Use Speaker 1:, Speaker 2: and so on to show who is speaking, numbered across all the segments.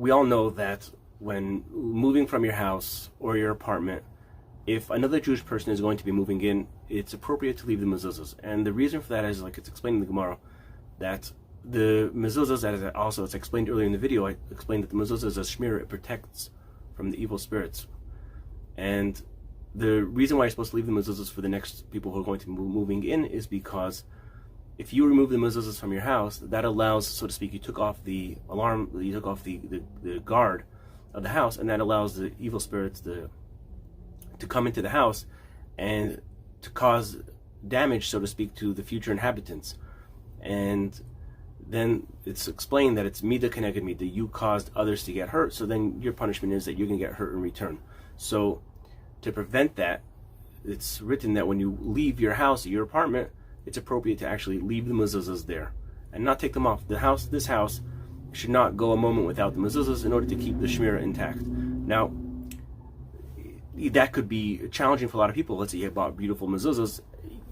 Speaker 1: we all know that when moving from your house or your apartment, if another Jewish person is going to be moving in, it's appropriate to leave the mezuzahs. And the reason for that is, like it's explained in the Gemara, that the mezuzahs, as also it's explained earlier in the video, I explained that the mezuzah is a shmir, it protects from the evil spirits. And the reason why you're supposed to leave the mezuzahs for the next people who are going to be moving in is because if you remove the mezuzahs from your house, that allows, so to speak, you took off the alarm, you took off the guard of the house, and that allows the evil spirits to come into the house and to cause damage, so to speak, to the future inhabitants. And then it's explained that it's mida keneged mida, you caused others to get hurt, so then your punishment is that you're going to get hurt in return. So to prevent that, it's written that when you leave your house, your apartment, it's appropriate to actually leave the mezuzahs there and not take them off. This house should not go a moment without the mezuzahs in order to keep the shmira intact. Now, that could be challenging for a lot of people. Let's say you bought beautiful mezuzahs,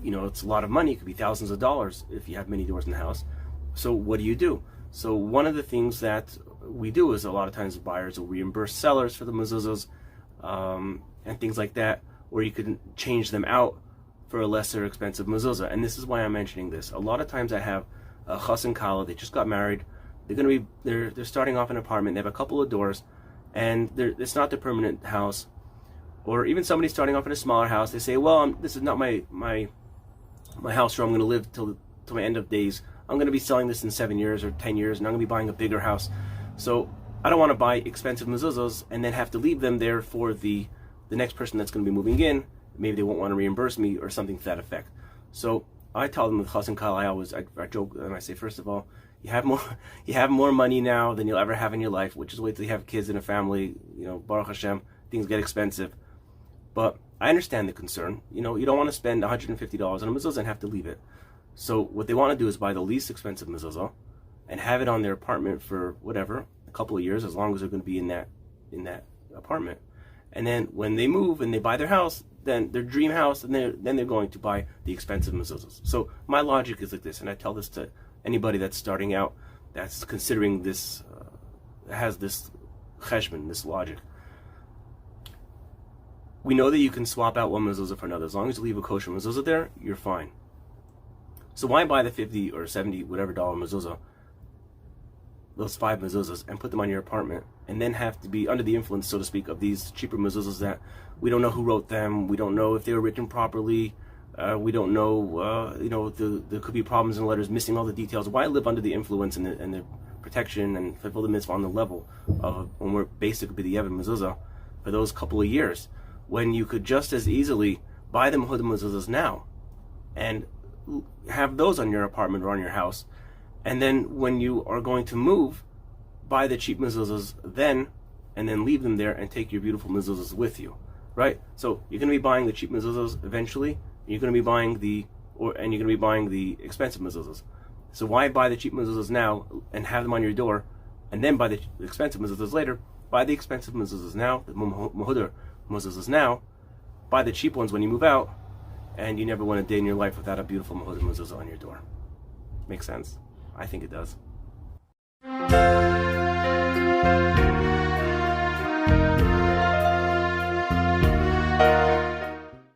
Speaker 1: it's a lot of money. It could be thousands of dollars if you have many doors in the house. So what do? So one of the things that we do is a lot of times buyers will reimburse sellers for the mezuzahs and things like that, or you could change them out for a lesser expensive mezuzah. And this is why I'm mentioning this. A lot of times I have a chas and kala, they just got married, they're starting off an apartment, they have a couple of doors, and it's not the permanent house. Or even somebody starting off in a smaller house, they say, well, this is not my house where I'm going to live till my end of days. I'm going to be selling this in 7 years or 10 years, and I'm going to be buying a bigger house. So I don't want to buy expensive mezuzahs and then have to leave them there for the next person that's going to be moving in. Maybe they won't want to reimburse me or something to that effect. So I tell them with chas and kal, I joke and I say, first of all, you have more money now than you'll ever have in your life, which is wait till you have kids and a family. Baruch Hashem, things get expensive. But I understand the concern. You don't want to spend $150 on a mezuzah and have to leave it. So what they want to do is buy the least expensive mezuzah and have it on their apartment for whatever, a couple of years, as long as they're going to be in that apartment. And then when they move and they buy their house, then their dream house, and then they're going to buy the expensive mezuzahs. So my logic is like this, and I tell this to anybody that's starting out, that's considering this, has this cheshbon, this logic. We know that you can swap out one mezuzah for another. As long as you leave a kosher mezuzah there, you're fine. So why buy the 50 or 70 whatever dollar mezuzah, those 5 mezuzahs, and put them on your apartment, and then have to be under the influence, so to speak, of these cheaper mezuzahs that we don't know who wrote them, we don't know if they were written properly, we don't know, there could be problems in the letters, missing all the details. Why live under the influence and the protection and fulfill the mitzvah on the level of when we're basically the Yevon mezuzah for those couple of years, when you could just as easily buy the Mehudar Mezuzahs now and have those on your apartment or on your house, and then when you are going to move, buy the cheap mezuzahs then, and then leave them there and take your beautiful mezuzahs with you, right? So you're going to be buying the cheap mezuzahs eventually, and you're going to be buying the expensive mezuzahs. So why buy the cheap mezuzahs now and have them on your door, and then buy the expensive mezuzahs later? Buy the expensive mezuzahs now, the Mehudar Mezuzahs now, buy the cheap ones when you move out, and you never went a day in your life without a beautiful Mehudar Mezuzah on your door. Makes sense? I think it does.